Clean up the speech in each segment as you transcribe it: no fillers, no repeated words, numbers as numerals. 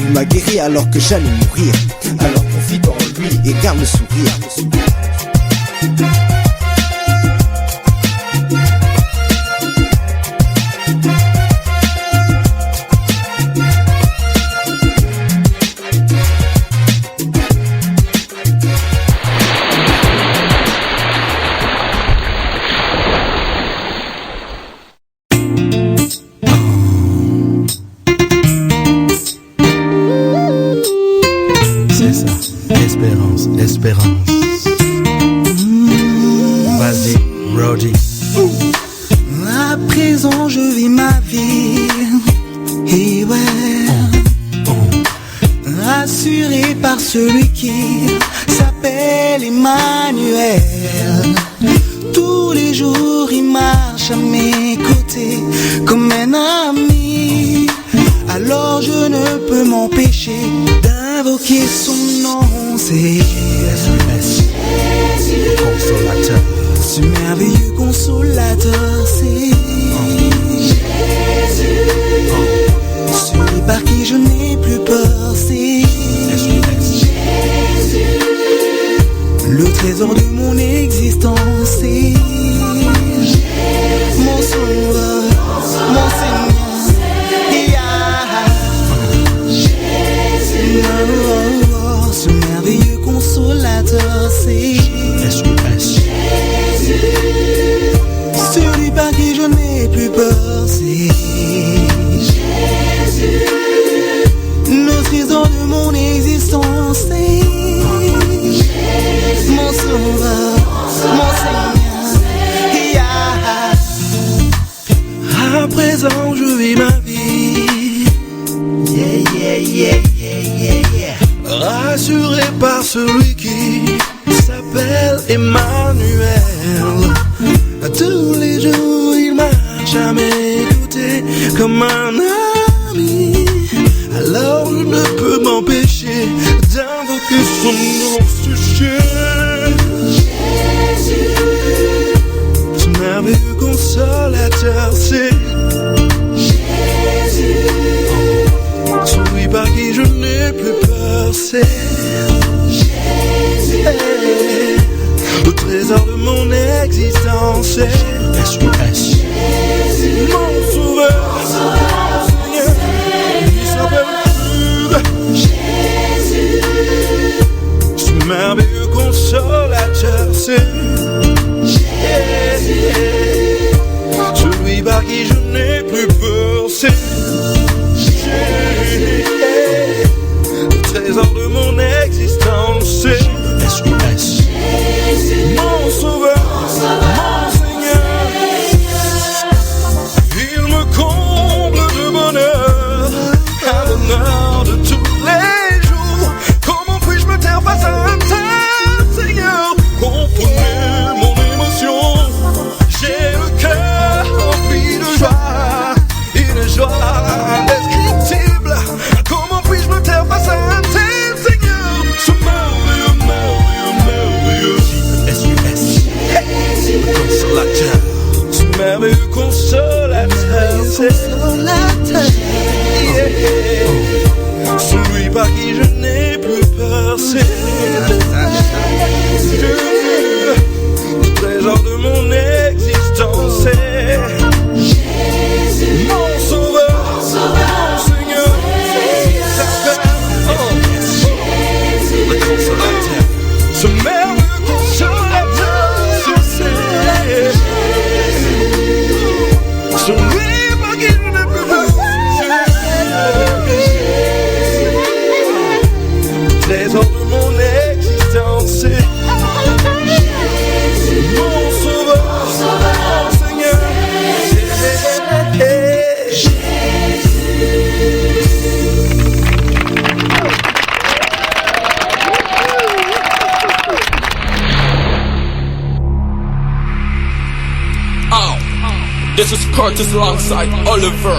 Il m'a guéri alors que j'allais mourir. Alors confie en lui et garde le sourire. Espérance. Vas-y, Brody. À présent, je vis ma vie. Et ouais, rassuré par celui qui s'appelle Emmanuel. Tous les jours, il marche à mes côtés comme un ami. Alors je ne peux m'empêcher d'invoquer son nom. C'est Jésus, consolateur. ce merveilleux consolateur. C'est Jésus, celui par qui je n'ai plus peur. C'est Jésus, le trésor de mon existence. C'est mon sauveur, mon Seigneur. Ce merveilleux consolateur, c'est Jésus, celui par qui je n'ai plus peur, c'est Jésus, le trésor de mon existence, c'est Jésus, mon sauveur, mon Seigneur. À présent je vis ma vie, rassuré par celui qui s'appelle Emmanuel. Tous les jours il marche à mes côtés comme un ami. Alors je ne peux m'empêcher d'invoquer son nom, Jésus, ce merveilleux consolateur, c'est Jésus, celui par qui je n'ai plus peur, c'est Jésus, le trésor de mon existence, c'est Jésus, mon sauveur, mon Seigneur, il s'appelle Jésus, ce merveilleux consolateur, c'est Jésus, celui par qui je n'ai plus peur, c'est Jésus, le trésor de mon existence, c'est Jésus, mon sauveur, mon Seigneur. Il me comble de bonheur, à l'honneur de tous les jours. Comment puis-je me taire face à un tel Seigneur? Comprenez mon émotion, j'ai le cœur rempli de joie, une joie indescriptible. Comment puis-je me taire face à un tel Seigneur? Ce merveilleux, merveilleux, merveilleux consolateur, ce merveilleux consolateur, celui par qui je n'ai plus peur, c'est Jésus, le trésor de mon existence, c'est Jésus, mon sauveur, mon Seigneur, le consolateur, ce merveilleux consolateur, c'est celui par qui je n'ai plus peur, le trésor de mon existence, c'est mon sauveur, mon Seigneur, This is Curtis alongside Oliver.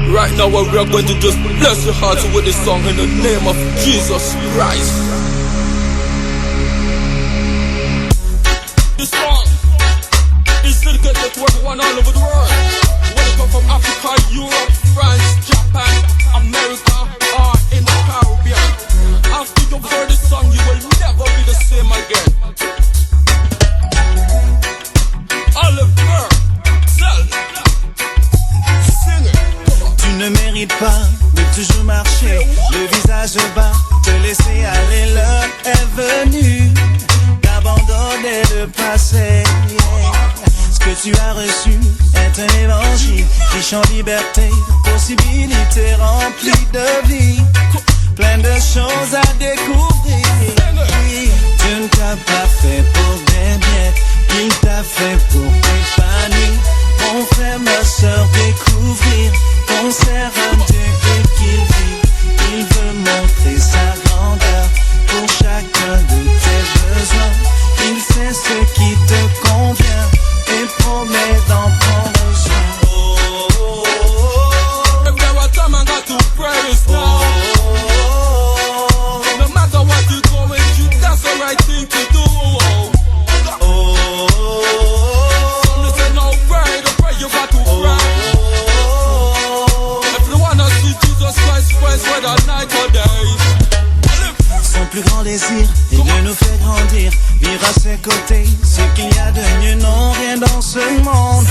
Right now what we are going to just bless your hearts with this song in the name of Jesus Christ. This song is dedicated to everyone all over the world. Whether you come from Africa, Europe, France, Japan, America, or in marcher, le visage bas, te laisser aller, l'heure est venue d'abandonner le passé. Ce que tu as reçu est un évangile, riche en liberté, possibilités remplies de vie, plein de choses à découvrir. Dieu ne t'a pas fait pour des miettes, il t'a fait pour t'épanouir. Mon frère, ma soeur, découvrir ton sert un Dieu et qu'il vit. Il veut montrer sa grandeur pour chacun de tes besoins. Il sait ce qui te convient et promet d'en prendre soin. Oh, oh, oh, oh. If there was time I got to praise now. No matter what you're going through, that's the right thing to do. So listen now, pray, the prayer you got to pray. If you wanna see Jesus Christ first, whether night or day. Son plus grand désir est de nous faire grandir, vivre à ses côtés. Ce qu'il y a de mieux, non, rien dans ce monde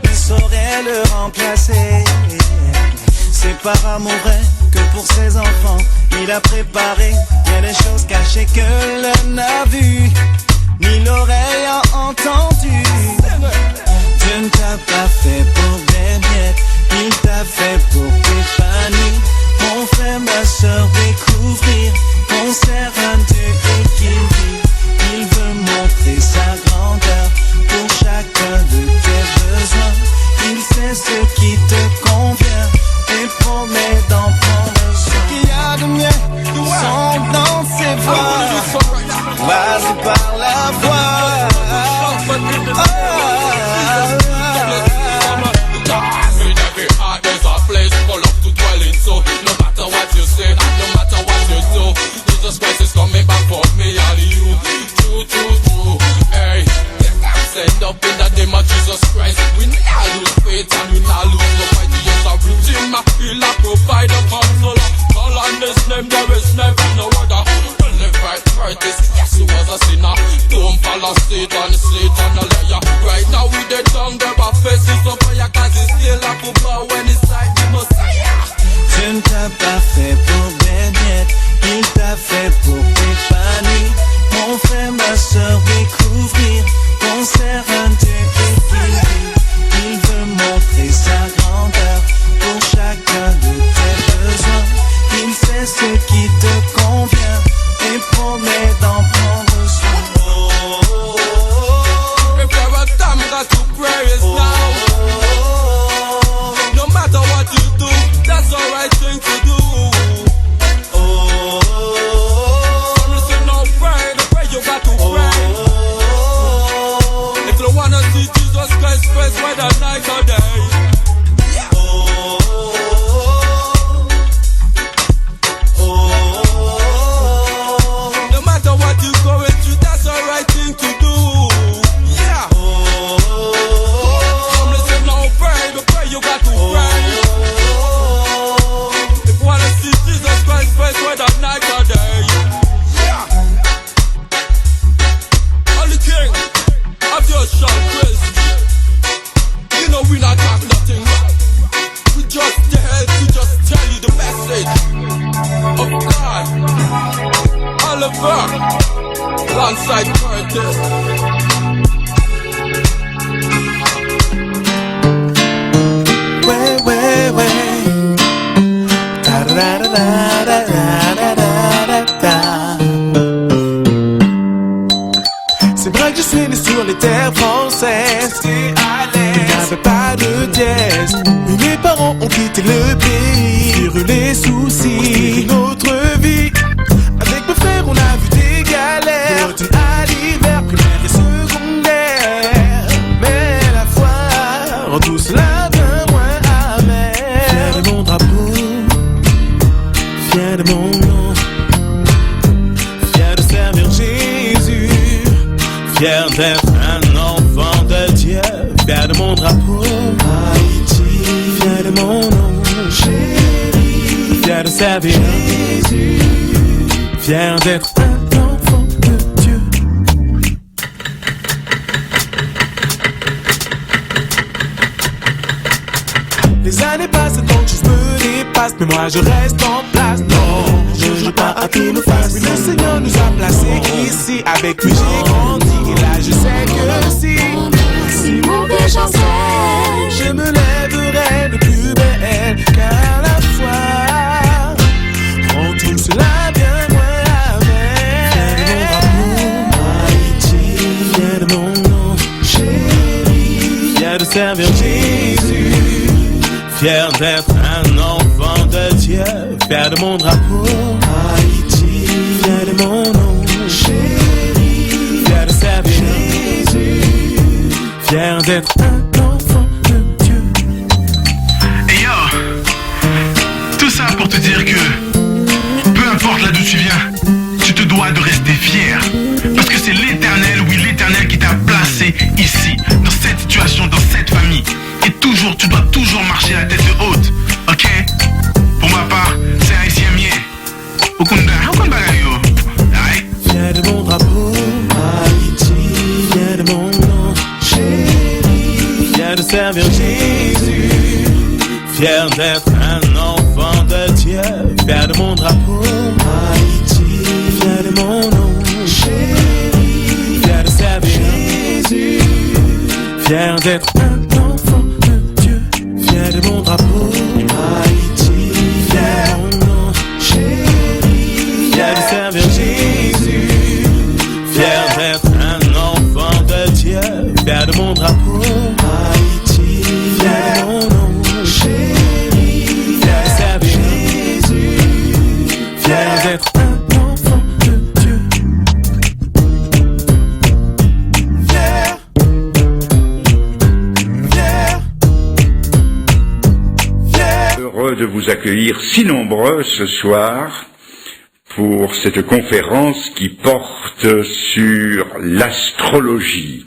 ne saurait le remplacer. C'est par amour vrai que pour ses enfants, il a préparé bien des choses cachées que l'œil n'a vues, ni l'oreille a entendu. Dieu ne t'a pas fait pour des miettes, il t'a fait pour t'épanouir. Mon frère, ma soeur, découvrir qu'on sert un Dieu et qu'il vit. Il veut montrer sa grandeur pour chacun de tes besoins. Il sait ce qui te convient et promet d'en prendre soin. Qu'il y a de mieux sont dans ses voies. Vas-y par la voix. Every heart there's a place for love to dwell in. So no matter what you say, no matter what you do, Jesus Christ is coming back for me and you. True, true, true. Hey, stand up in the name of Jesus Christ. We not lose faith and we not lose no fight. Yes, I reach him, I feel like provider, consoler. Call on this name, there is never no other. Live right, this, yes, he was a sinner. Don't follow Satan, Satan a liar. Right now with the tongue, there are faces of fire, cause he's still a football when it's like the Messiah. Dieu ne t'a pas fait pour des miettes, il t'a fait pour t'épanouir. Mon frère, ma soeur, découvrir qu'on sert un Dieu et qu'il vit. Il veut montrer sa grandeur pour chacun de tes besoins. Il sait ce qui te convient et promet d'en prendre soin. Oh, oh, oh. If there was time, got to pray is now. No matter what you do, that's the right thing to do. So listen now, pray, the prayer you got to pray. If you wanna see Jesus Christ first, whether night or day. No matter what you're going through, that's the right thing to do. Yeah. So listen now, pray, the prayer you got to pray. If you wanna see Jesus Christ first, whether night or day. Yeah. Only King of your shall praise me. You know we not talk nothing. We just there to just tell you the message of God. Oliver, alongside Curtis. Ouais, ouais. C'est vrai que je suis né sur les terres françaises. Il n'y avait pas de dièse. Mais mes parents ont quitté le pays, furent les soucis, notre vie. Avec mes frères, on a vu des galères, d'automne à l'hiver, primaire et secondaire. Mais la foi rend tout cela bien moins amer. Fier de mon drapeau, fier de mon nom, fier de servir Jésus, fier d'être un enfant de Dieu. Fier de mon drapeau, Haïti, fier de mon nom, chéri, fier de servir Jésus, fier d'être un enfant de Dieu. Les années passent, tant que je me déplace. passe, mais moi je reste en place. Non, je joue pas à pile ou face. Oui, le Seigneur nous a placés ici. Avec lui j'ai grandi et là je sais que si mauvais j'en sais, je me lèverai de plus belle. Car à la fois, on trouve cela bien moins avec. Haïti, fier de mon nom, chérie, fier de servir Jésus, fier d'être un enfant de Dieu, fier de mon drapeau. Haïti, fier de mon nom, chérie, fier de servir Jésus, fier d'être un enfant de Dieu. Et yo, tout ça pour te dire que peu importe là d'où tu viens, tu te dois de rester fier. Parce que c'est l'Éternel, oui l'Éternel qui t'a placé ici, dans cette situation, dans cette famille. Et toujours, tu dois toujours marcher la tête haute, ok? Pour ma part, c'est haïtien mien. Okunda yo. Aïe. Fier de mon drapeau, Haïti, fier de mon nom, chérie, fier de servir Jésus, fier d'être un enfant de Dieu, fier de mon drapeau, Haïti, fier de mon nom, chérie, fier de servir Jésus, fier d'être un enfant de Dieu, fier de mon drapeau, Haïti, fier de mon nom, chérie, fier de servir Jésus, fier d'être un enfant de Dieu, fier de mon drapeau, Haïti, fier de mon nom, chérie, fier de servir Jésus, fier d'être un enfant de Dieu. Fier, fier, fier. Heureux de vous accueillir si nombreux ce soir pour cette conférence qui porte sur l'astrologie.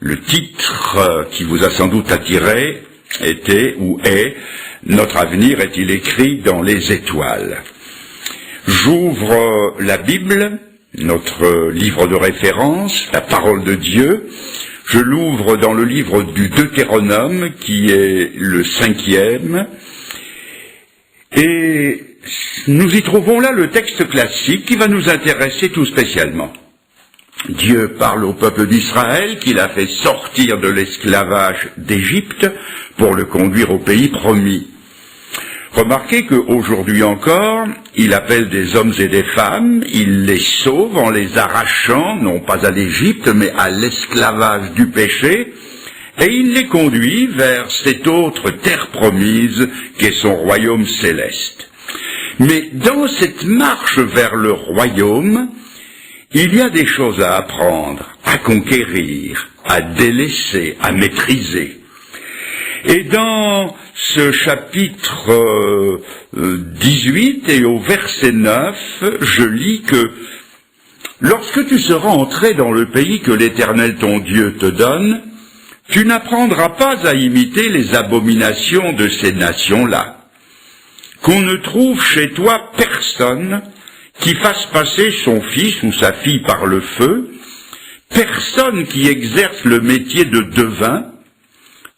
Le titre qui vous a sans doute attiré était ou est « Notre avenir est-il écrit dans les étoiles ?» J'ouvre la Bible, notre livre de référence, la parole de Dieu. Je l'ouvre dans le livre du Deutéronome, qui est le 5e. Et nous y trouvons là le texte classique qui va nous intéresser tout spécialement. Dieu parle au peuple d'Israël qu'il a fait sortir de l'esclavage d'Égypte pour le conduire au pays promis. Remarquez qu'aujourd'hui encore, il appelle des hommes et des femmes, il les sauve en les arrachant, non pas à l'Égypte, mais à l'esclavage du péché, et il les conduit vers cette autre terre promise qu'est son royaume céleste. Mais dans cette marche vers le royaume, il y a des choses à apprendre, à conquérir, à délaisser, à maîtriser. Et dans ce chapitre 18 et au verset 9, je lis que « Lorsque tu seras entré dans le pays que l'Éternel ton Dieu te donne, tu n'apprendras pas à imiter les abominations de ces nations-là. Qu'on ne trouve chez toi personne qui fasse passer son fils ou sa fille par le feu, personne qui exerce le métier de devin,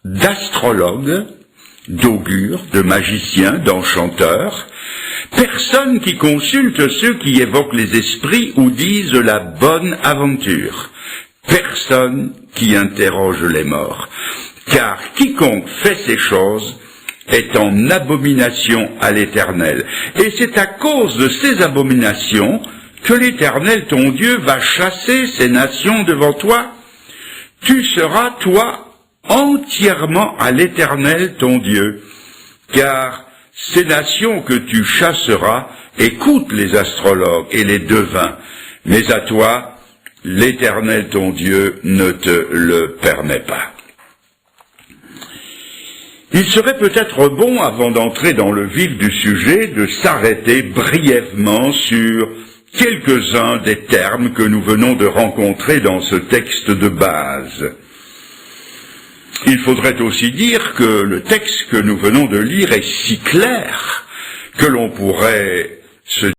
d'astrologue, d'augure, de magicien, d'enchanteur, personne qui consulte ceux qui évoquent les esprits ou disent la bonne aventure, personne qui interroge les morts, car quiconque fait ces choses est en abomination à l'Éternel. Et c'est à cause de ces abominations que l'Éternel ton Dieu va chasser ces nations devant toi. Tu seras, toi, entièrement à l'Éternel ton Dieu, car ces nations que tu chasseras écoutent les astrologues et les devins, mais à toi, l'Éternel ton Dieu ne te le permet pas. Il serait peut-être bon, avant d'entrer dans le vif du sujet, de s'arrêter brièvement sur quelques-uns des termes que nous venons de rencontrer dans ce texte de base. Il faudrait aussi dire que le texte que nous venons de lire est si clair que l'on pourrait se